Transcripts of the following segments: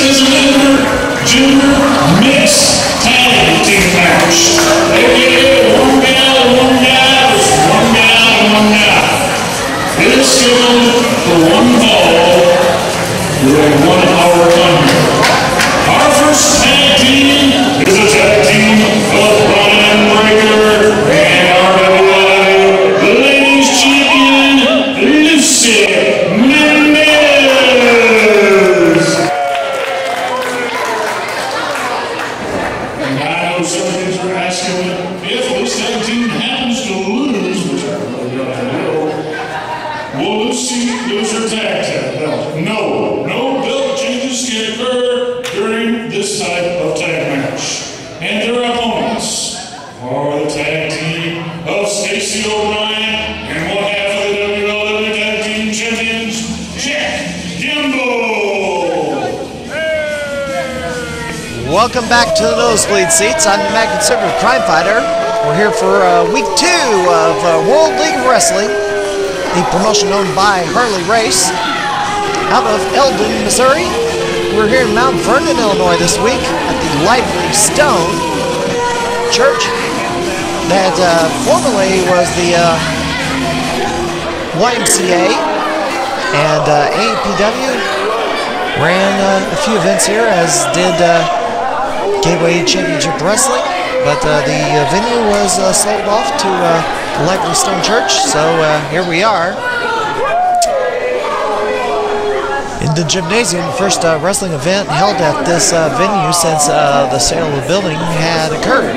is an intergender mixed tag team match. AKA one gal and one guy versus one gal and one guy. It is scheduled for one fall during 1 hour thunder. Our first tag team is a tag team of Brian Breaker and our ladies champion, Lucy Mendez. And I know some kids are asking if this tag team happens to lose, which I really don't know, will Lucy lose her tag belt? No belt changes can occur during this type of tag match. And their opponents are the tag team of Stacey O'Brien and one half of the WWE Tag Team Champions, Jack Gamble. Welcome back to the Nosebleed Seats. I'm the Mad Conservative Crime Fighter. We're here for week 2 of World League of Wrestling, the promotion owned by Harley Race, out of Eldon, Missouri. We're here in Mount Vernon, Illinois this week at the Lively Stone Church that formerly was the YMCA, and AEPW ran a few events here, as did Gateway Championship Wrestling, but the venue was sold off to the Lively Stone Church, so here we are in the gymnasium, first wrestling event held at this venue since the sale of the building had occurred.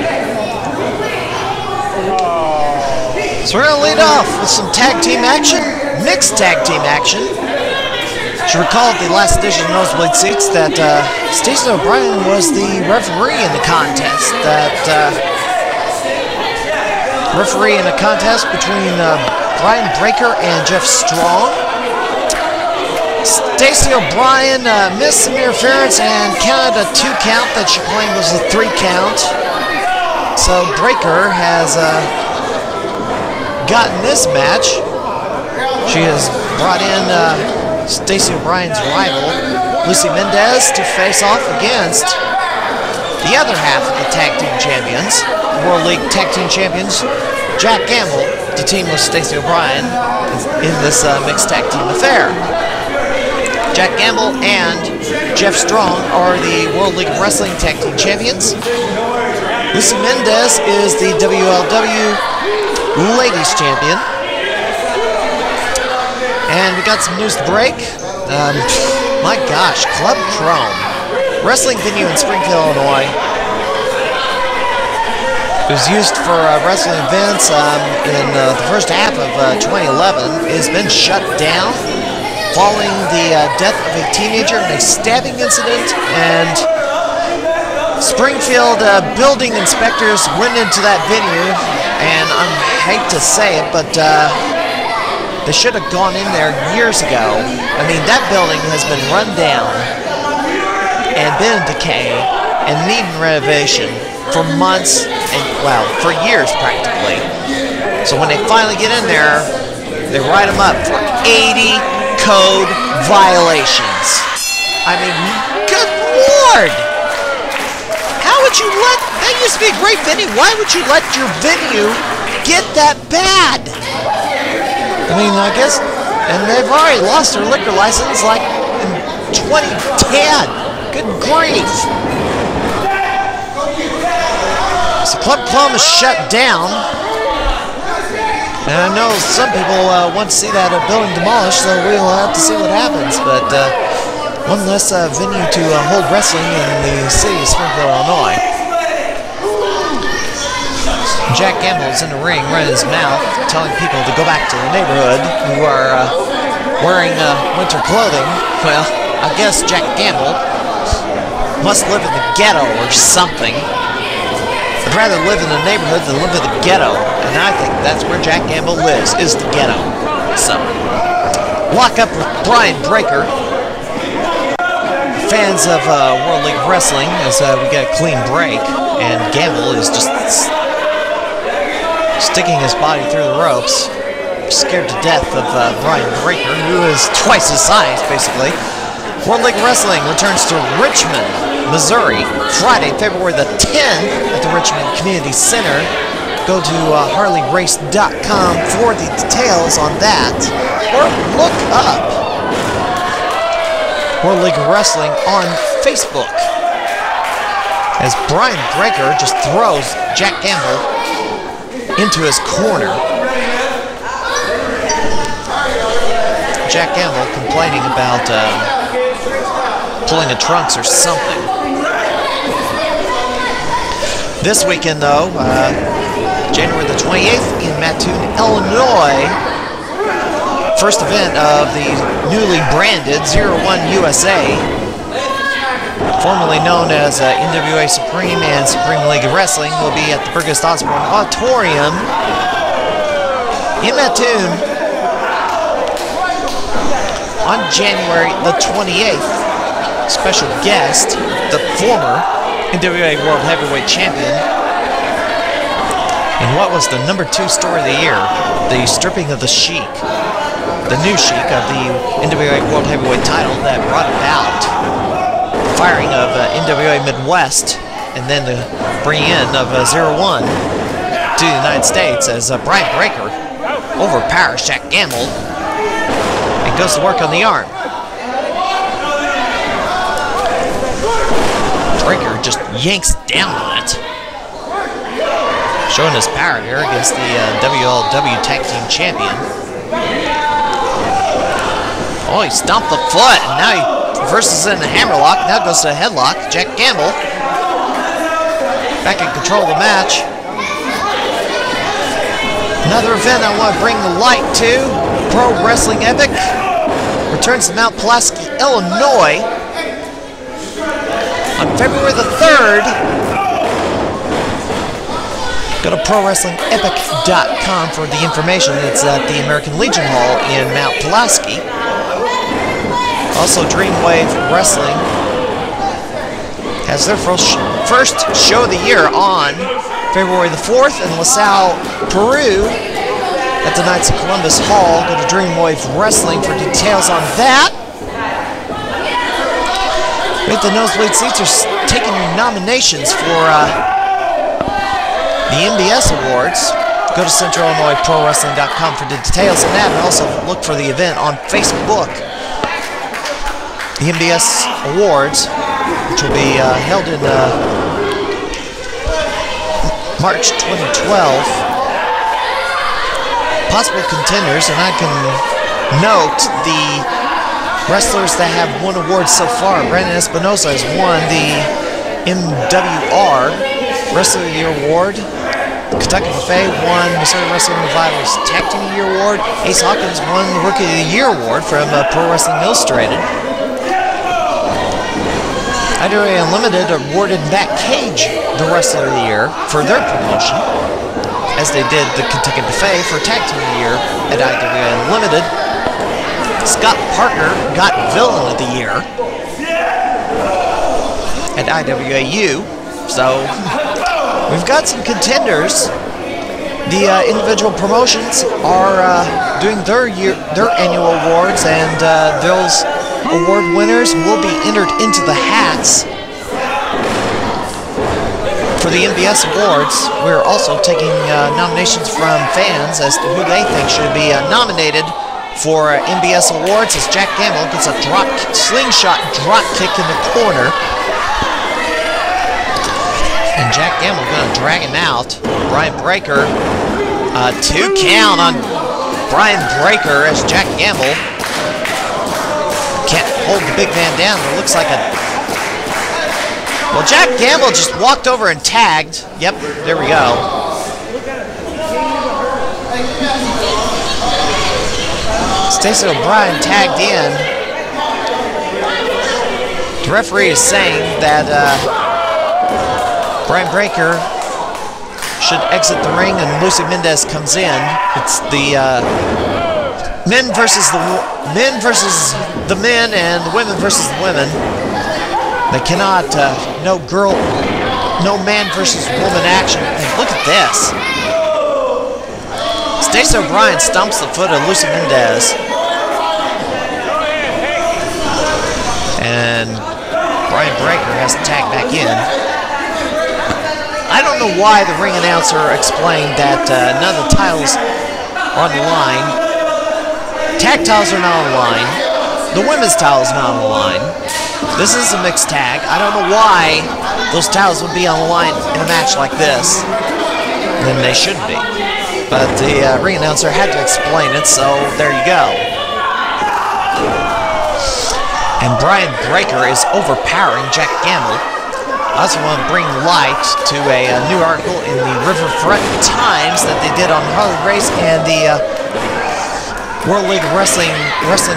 So we're going to lead off with some tag team action, mixed tag team action. You should recall at the last edition of Nosebleed Seats that Stacey O'Brien was the referee in the contest. Referee in a contest between Brian Breaker and Jeff Strong. Stacey O'Brien missed some interference and counted a 2 count that she claimed was a 3 count. So Breaker has gotten this match. She has brought in Stacey O'Brien's rival, Lucy Mendez, to face off against the other half of the Tag Team Champions, World League Tag Team Champions, Jack Gamble, to team with Stacey O'Brien in this mixed tag team affair. Jack Gamble and Jeff Strong are the World League of Wrestling Tag Team Champions. Lucy Mendez is the WLW Ladies Champion. And we got some news to break. My gosh, Club Chrome, wrestling venue in Springfield, Illinois. It was used for wrestling events in the first half of 2011. It has been shut down following the death of a teenager in a stabbing incident, and Springfield building inspectors went into that venue, and I hate to say it, but they should have gone in there years ago. I mean, that building has been run down and been in decay and needing renovation for months, and well, for years practically. So when they finally get in there, they write them up for 80 code violations. I mean, good Lord! How would you let, that used to be a great venue, why would you let your venue get that bad? I mean, I guess, and they've already lost their liquor license like in 2010. Good grief. So Club Plum is shut down. And I know some people want to see that building demolished, so we'll have to see what happens. But one less venue to hold wrestling in the city of Springfield, Illinois. Jack Gamble is in the ring, running his mouth, telling people to go back to the neighborhood who are wearing winter clothing. Well, I guess Jack Gamble must live in the ghetto or something. I'd rather live in the neighborhood than live in the ghetto, and I think that's where Jack Gamble lives, is the ghetto. So, lock up with Brian Breaker. Fans of World League of Wrestling, as we get a clean break, and Gamble is just sticking his body through the ropes, scared to death of Brian Breaker, who is twice his size, basically. World League Wrestling returns to Richmond, Missouri, Friday, February the 10th at the Richmond Community Center. Go to harleyrace.com for the details on that, or look up World League Wrestling on Facebook. As Brian Breaker just throws Jack Gamble into his corner. Jack Gamble complaining about pulling a trunks or something. This weekend, though, January the 28th in Mattoon, Illinois, first event of the newly branded 01 USA, formerly known as NWA Supreme and Supreme League of Wrestling, will be at the Burgess Osborne Auditorium in Mattoon on January the 28th. Special guest, the former NWA World Heavyweight Champion, and what was the #2 story of the year, the stripping of the Sheik, the new Sheik of the NWA World Heavyweight title that brought about firing of NWA Midwest, and then the bringing in of 01 to the United States as Brian Breaker overpowers Jack Gamble and goes to work on the arm. Breaker just yanks down on it, showing his power here against the WLW Tag Team Champion. Oh, he stomped the foot, and now he reverses in a hammerlock, now goes to a headlock. Jack Gamble back in control of the match. Another event I want to bring the light to, Pro Wrestling Epic, returns to Mount Pulaski, Illinois on February the 3rd. Go to ProWrestlingEpic.com for the information. It's at the American Legion Hall in Mount Pulaski. Also, Dreamwave Wrestling has their first show of the year on February the 4th in LaSalle, Peru at the Knights of Columbus Hall. Go to Dreamwave Wrestling for details on that. With the nosebleed seats are taking your nominations for the MBS Awards. Go to CentralIllinoisProWrestling.com for the details on that, and also look for the event on Facebook. The MBS Awards, which will be held in March 2012. Possible contenders, and I can note the wrestlers that have won awards so far. Brandon Espinosa has won the MWR Wrestler of the Year Award. Kentucky Buffet won Missouri Wrestling Revival's Tag Team of the Year Award. Ace Hawkins won the Rookie of the Year Award from Pro Wrestling Illustrated. IWA Unlimited awarded Matt Cage the Wrestler of the Year for their promotion, as they did the Kentucky Buffet for Tag Team of the Year at IWA Unlimited. Scott Parker got Villain of the Year at IWAU. So we've got some contenders. The individual promotions are doing their annual awards, and those award winners will be entered into the hats for the MBS Awards. We're also taking nominations from fans as to who they think should be nominated for MBS Awards, as Jack Gamble gets a slingshot drop kick in the corner. And Jack Gamble going to drag him out. Brian Breaker, 2 count on Brian Breaker as Jack Gamble can't hold the big man down. It looks like a... Well, Jack Gamble just walked over and tagged. Yep, there we go. Stacey O'Brien tagged in. The referee is saying that Brian Breaker should exit the ring and Lucy Mendez comes in. It's the men versus the men and the women versus the women. They cannot, no man versus woman action. And look at this. Stacey O'Brien stomps the foot of Lucy Mendez. and Brian Breaker has to tag back in. I don't know why the ring announcer explained that none of the titles are on the line. Tag titles are not on the line. The women's title is not on the line. This is a mixed tag. I don't know why those titles would be on the line in a match like this. Then they shouldn't be. But the ring announcer had to explain it, so there you go. And Brian Breaker is overpowering Jack Gamble. I also want to bring light to a new article in the Riverfront Times that they did on Harley Race and the World League of Wrestling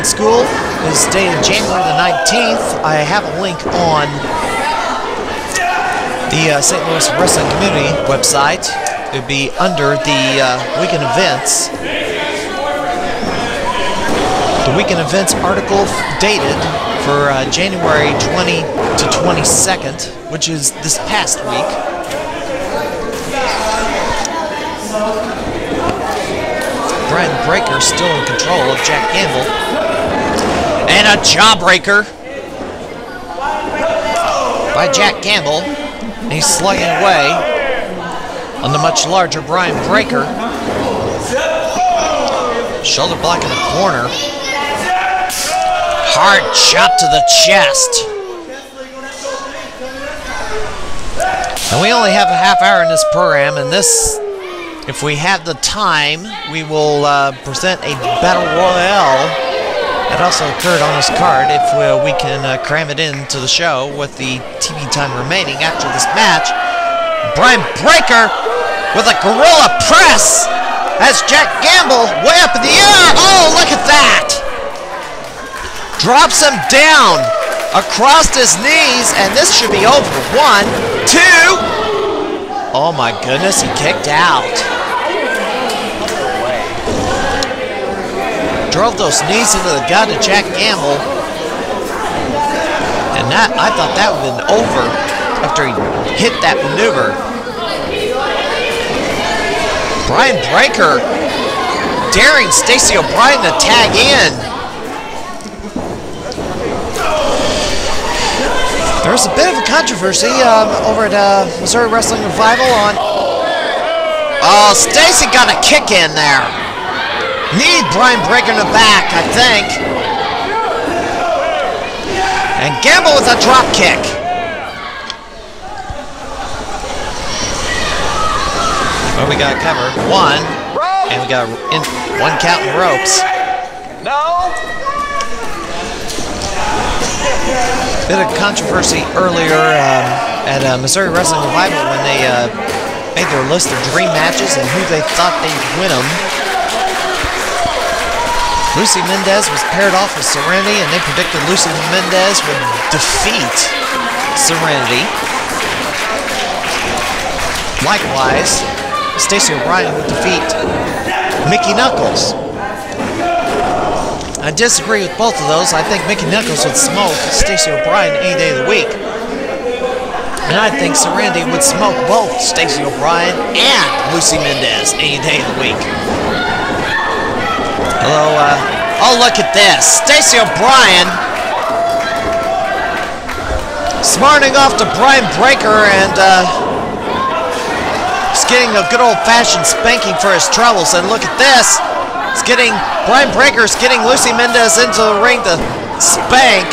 School. It is dated January the 19th. I have a link on the St. Louis Wrestling Community website. It would be under the weekend events. The weekend events article dated for January 20 to 22nd, which is this past week. Brian Breaker still in control of Jack Gamble. And a jawbreaker by Jack Gamble. And he's slugging away on the much larger Brian Breaker. Shoulder block in the corner. Hard chop to the chest. And we only have a half hour in this program, and this, if we have the time, we will present a battle royale that also occurred on this card if we can cram it into the show with the TV time remaining after this match. Brian Breaker with a gorilla press as Jack Gamble way up in the air. Oh, look at that! Drops him down across his knees, and this should be over. 1, 2. Oh my goodness, he kicked out. Drove those knees into the gut of Jack Gamble. And that, I thought that would have been over after he hit that maneuver. Brian Breaker daring Stacey O'Brien to tag in. There's a bit of a controversy over at Missouri Wrestling Revival on... Oh, Stacey got a kick in there. Need Brian Breaker in the back, I think. And Gamble with a drop kick. Well, we got covered. 1. And we got 1 count in the ropes. No. Bit of controversy earlier at Missouri Wrestling Revival when they made their list of dream matches and who they thought they'd win them. Lucy Mendez was paired off with Serenity, and they predicted Lucy Mendez would defeat Serenity. Likewise, Stacey O'Brien would defeat Mickey Knuckles. I disagree with both of those. I think Mickey Knuckles would smoke Stacey O'Brien any day of the week. And I think Serenity would smoke both Stacey O'Brien and Lucy Mendez any day of the week. Hello, oh look at this. Stacey O'Brien smarting off to Brian Breaker and he's getting a good old-fashioned spanking for his troubles. And look at this. Brian Breaker's getting Lucy Mendez into the ring to spank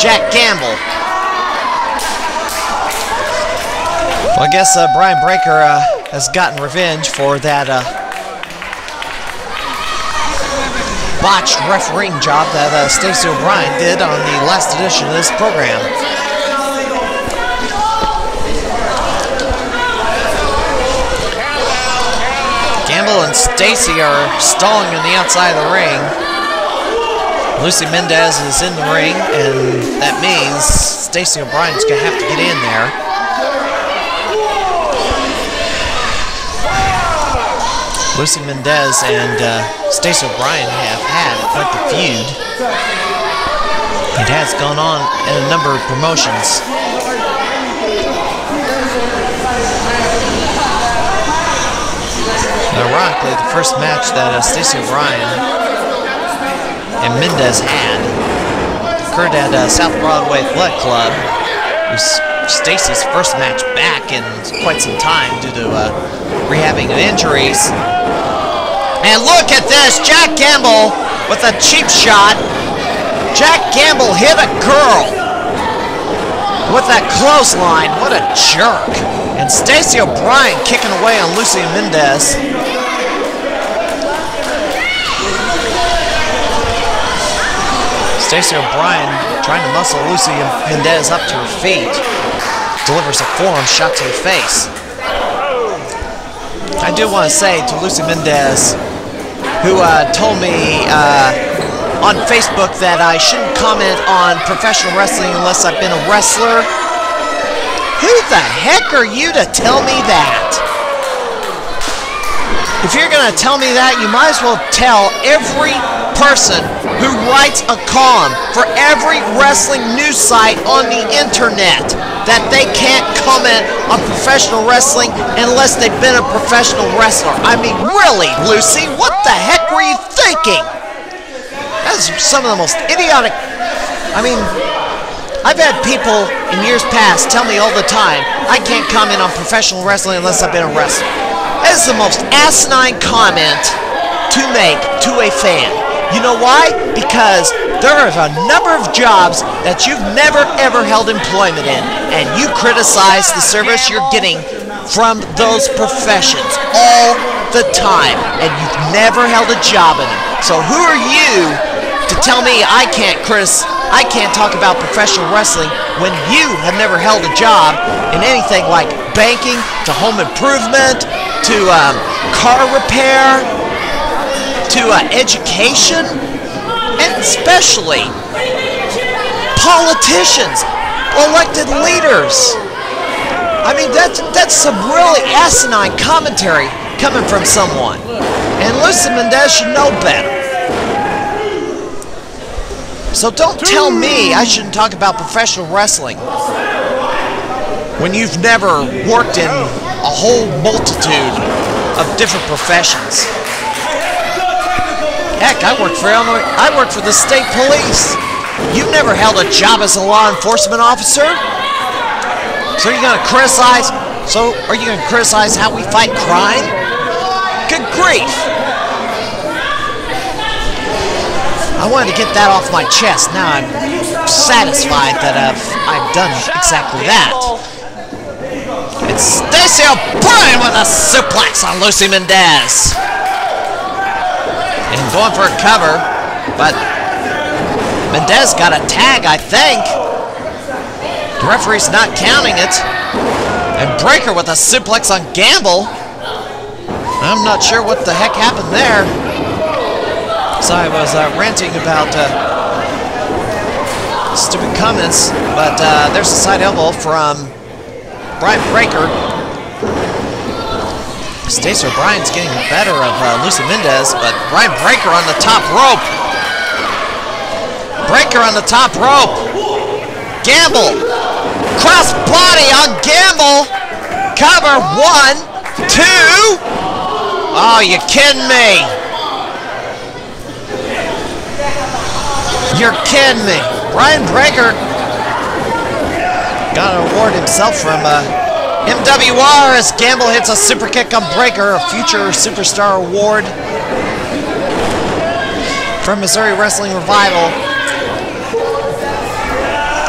Jack Gamble. Well, I guess Brian Breaker has gotten revenge for that botched refereeing job that Stacey O'Brien did on the last edition of this program. Gamble and Stacey are stalling on the outside of the ring. Lucy Mendez is in the ring, and that means Stacey O'Brien's going to have to get in there. Lucy Mendez and Stacey O'Brien have had quite the feud. It has gone on in a number of promotions. Ironically, the first match that Stacey O'Brien and Mendez had occurred at South Broadway Athletic Club. It was Stacy's first match back in quite some time due to rehabbing injuries. And look at this, Jack Gamble with a cheap shot. Jack Gamble hit a girl with that clothesline. What a jerk. And Stacey O'Brien kicking away on Lucy Mendez. Stacey O'Brien trying to muscle Lucy Mendez up to her feet. Delivers a forearm shot to the face. I do want to say to Lucy Mendez, who told me on Facebook that I shouldn't comment on professional wrestling unless I've been a wrestler. Who the heck are you to tell me that? If you're going to tell me that, you might as well tell every person who writes a column for every wrestling news site on the internet that they can't comment on professional wrestling unless they've been a professional wrestler. I mean, really, Lucy, what the heck were you thinking? That's some of the most idiotic... I mean, I've had people in years past tell me all the time, I can't comment on professional wrestling unless I've been a wrestler. That is the most asinine comment to make to a fan. You know why? Because there are a number of jobs that you've never ever held employment in, and you criticize the service you're getting from those professions all the time, and you've never held a job in them. So who are you to tell me I can't talk about professional wrestling when you have never held a job in anything like banking to home improvement to car repair to education, and especially politicians, elected leaders. I mean, that's some really asinine commentary coming from someone, and Lucy Mendez should know better. So don't tell me I shouldn't talk about professional wrestling when you've never worked in a whole multitude of different professions. Heck, I work for the state police. You've never held a job as a law enforcement officer. So are you gonna criticize how we fight crime? Good grief. I wanted to get that off my chest. Now I'm satisfied that I've done exactly that. It's Stacey O'Brien with a suplex on Lucy Mendez. And going for a cover, but Mendez got a tag, I think. The referee's not counting it. And Breaker with a suplex on Gamble. I'm not sure what the heck happened there. So I was ranting about stupid comments, but there's a side elbow from Brian Breaker. Stacey O'Brien's getting the better of Lucy Mendez, but Brian Breaker on the top rope. Breaker on the top rope. Gamble. Cross body on Gamble. Cover. 1, 2. Oh, you kidding me? You're kidding me. Brian Breaker got an award himself from MWR as Gamble hits a super kick on Breaker, a future superstar award from Missouri Wrestling Revival.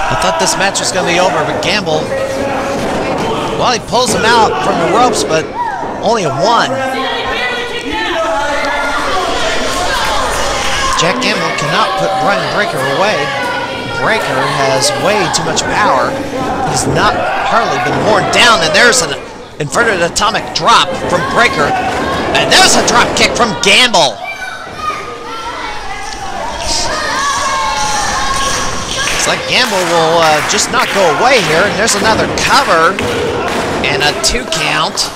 I thought this match was going to be over, but Gamble, well, he pulls him out from the ropes, but only a 1. Jack Gamble cannot put Brian Breaker away. Breaker has way too much power. He's not hardly been worn down, and there's an inverted atomic drop from Breaker, and there's a drop kick from Gamble. It's like Gamble will just not go away here, and there's another cover and a 2 count.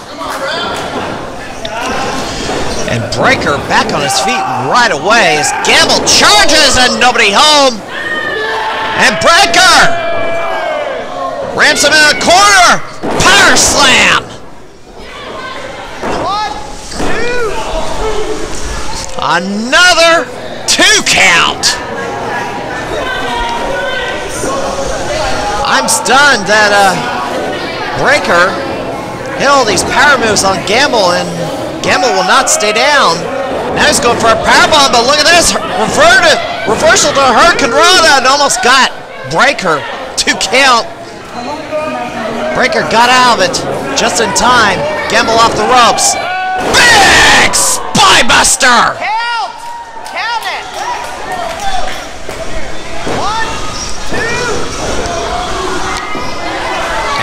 And Breaker back on his feet right away as Gamble charges and nobody home. And Breaker ramps him in the corner. Power slam. 1, 2. Another 2 count. I'm stunned that Breaker hit all these power moves on Gamble, and Gamble will not stay down. Now he's going for a powerbomb, but look at this. Reversal to Hurricane Rana, and almost got Breaker to count. Breaker got out of it just in time. Gamble off the ropes. Big Spybuster! Count! Count it! 1, 2.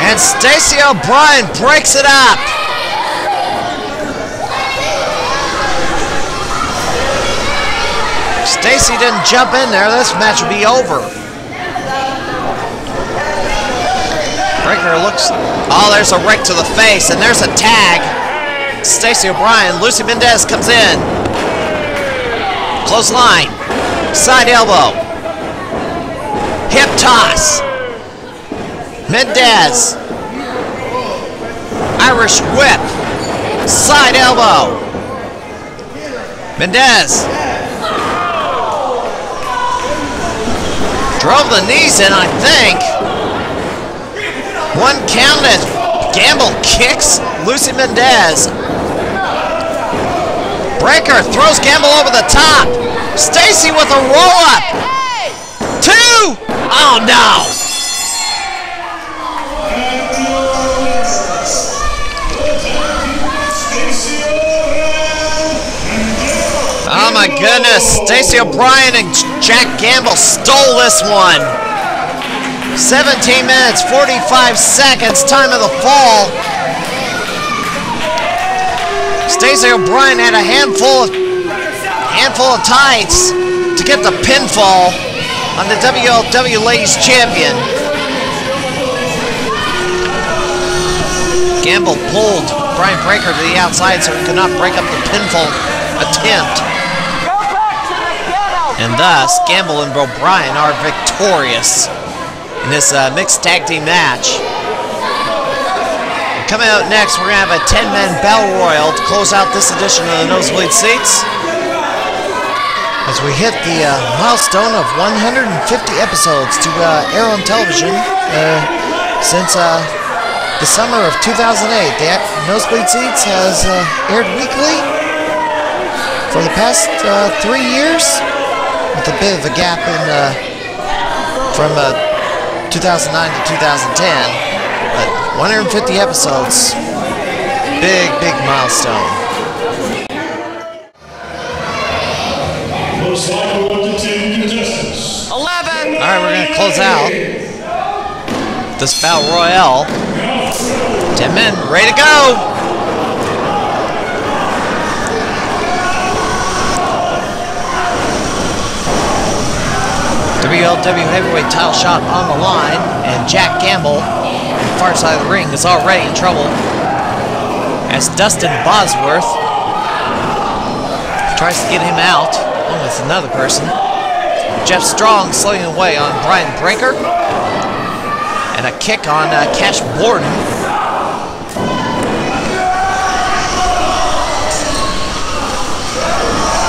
And Stacey O'Brien breaks it up. Stacey didn't jump in there. This match would be over. Breaker looks. Oh, there's a rake to the face, and there's a tag. Stacey O'Brien. Lucy Mendez comes in. Close line. Side elbow. Hip toss. Mendez. Irish whip. Side elbow. Mendez. Drove the knees in, I think. One counted. Gamble kicks Lucy Mendez. Breaker throws Gamble over the top. Stacey with a roll-up. 2! Oh, no. Oh, my goodness. Stacey O'Brien and Jack Gamble stole this one. 17 minutes, 45 seconds, time of the fall. Stacey O'Brien had a handful of tights to get the pinfall on the WLW Ladies Champion. Gamble pulled Brian Breaker to the outside so he could not break up the pinfall attempt. And thus, Gamble and O'Brien are victorious in this mixed tag team match. Coming out next, we're going to have a 10-man battle royal to close out this edition of the Nosebleed Seats, as we hit the milestone of 150 episodes to air on television since the summer of 2008. The Nosebleed Seats has aired weekly for the past 3 years, with a bit of a gap in from 2009 to 2010, but 150 episodes, big milestone. Most likely up to 10 contestants. 11. All right, we're gonna close out this battle royale. 10 men, ready to go. WLW heavyweight title shot on the line, and Jack Gamble on the far side of the ring is already in trouble as Dustin Bosworth tries to get him out along with another person. Jeff Strong slowing away on Brian Breaker, and a kick on Cash Borden.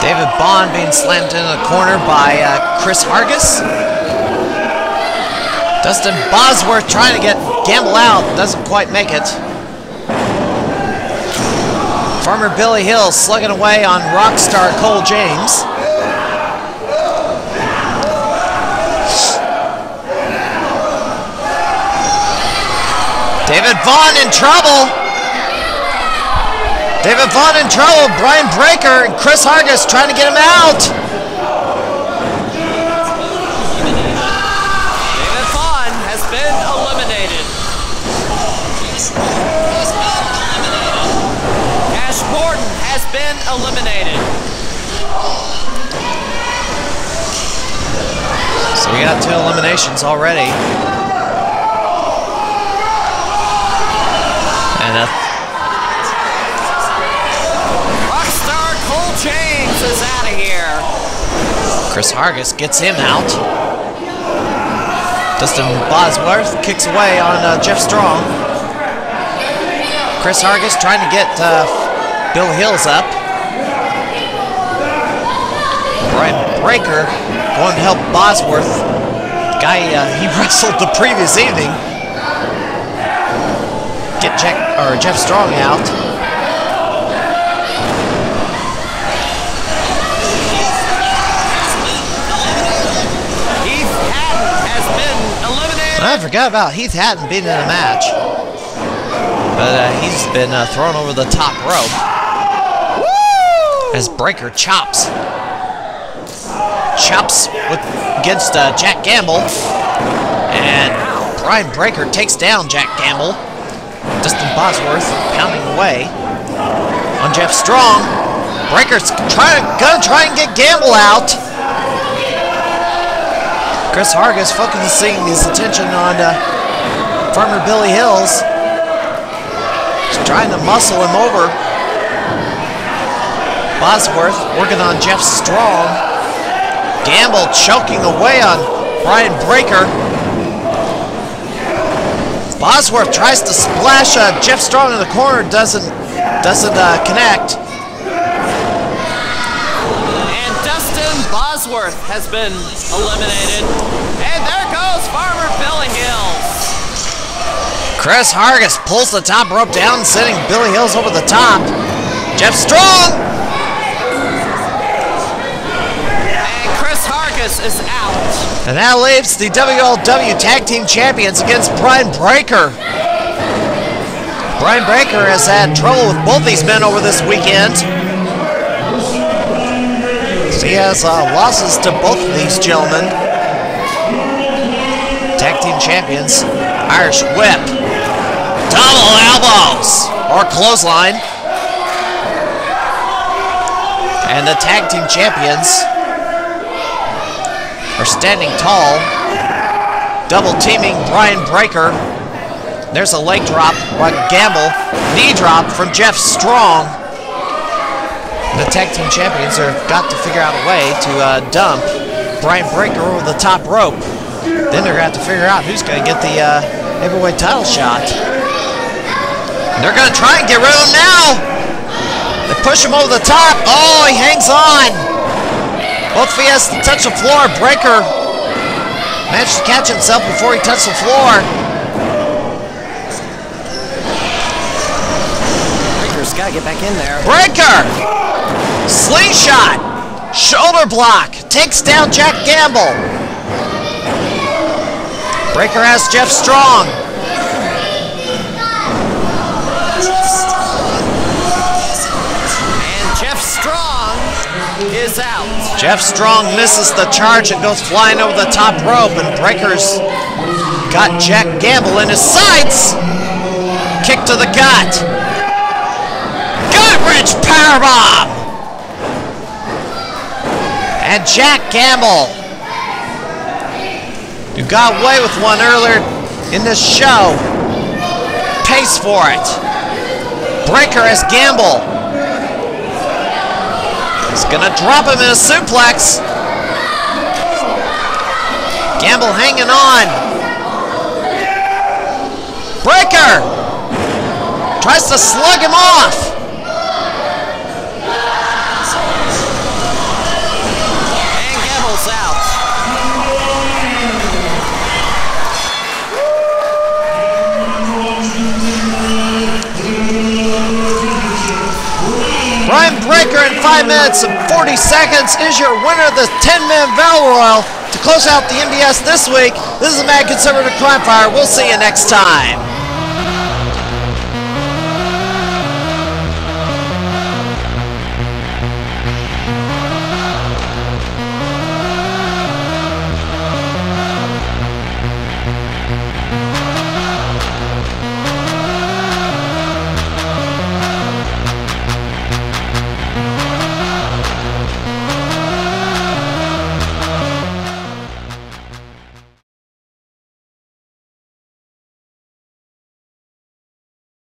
David Bond being slammed into the corner by Chris Hargis. Dustin Bosworth trying to get Gamble out, doesn't quite make it. Farmer Billy Hill slugging away on Rockstar Cole James. David Vaughn in trouble. David Vaughn in trouble. Brian Breaker and Chris Hargis trying to get him out. David Vaughn has been eliminated. Cash Borden has been eliminated. So we got 2 eliminations already. And Rockstar Cole James is out of here. Chris Hargis gets him out. Dustin Bosworth kicks away on Jeff Strong. Chris Hargis trying to get Bill Hills up. Brian Breaker going to help Bosworth Guy he wrestled the previous evening. Get Jeff Strong out. Heath Hatton has been eliminated. I forgot about Heath Hatton being in a match. But he's been thrown over the top rope. Woo! As Breaker chops. Against Jack Gamble. And Brian Breaker takes down Jack Gamble. Dustin Bosworth pounding away on Jeff Strong. Breaker's gonna try and get Gamble out. Chris Hargis focusing his attention on Farmer Billy Hills. He's trying to muscle him over. Bosworth working on Jeff Strong. Gamble choking away on Brian Breaker. Bosworth tries to splash Jeff Strong in the corner, doesn't connect. And Dustin Bosworth has been eliminated. And there goes Farmer Billy Hills. Chris Hargis pulls the top rope down, sending Billy Hills over the top. Jeff Strong! And Chris Hargis is out. And that leaves the WLW Tag Team Champions against Brian Breaker. Brian Breaker has had trouble with both these men over this weekend. So he has losses to both of these gentlemen. Tag Team Champions, Irish Whip, double elbows, or clothesline. And the Tag Team Champions are standing tall, double teaming Brian Breaker. There's a leg drop by Gamble, knee drop from Jeff Strong. The Tag Team Champions have got to figure out a way to dump Brian Breaker over the top rope. Then they're going to have to figure out who's going to get the heavyweight title shot. And they're going to try and get rid of him now. They push him over the top. Oh, he hangs on. Both if he has to touch the floor, Breaker managed to catch himself before he touched the floor. Breaker's got to get back in there. Breaker! Slingshot! Shoulder block! Takes down Jack Gamble. Breaker has Jeff Strong. And Jeff Strong is out. Jeff Strong misses the charge and goes flying over the top rope, and Breaker's got Jack Gamble in his sights. Kick to the gut. Gut-wrench powerbomb. And Jack Gamble, who got away with one earlier in this show, pays for it. Breaker has Gamble. He's gonna drop him in a suplex. Gamble hanging on. Breaker tries to slug him off. And Gamble's out. Brian Breaker in 5 minutes and 40 seconds is your winner of the 10-man Battle Royal to close out the MBS this week. This is the Mad Conservative Crime Fire. We'll see you next time.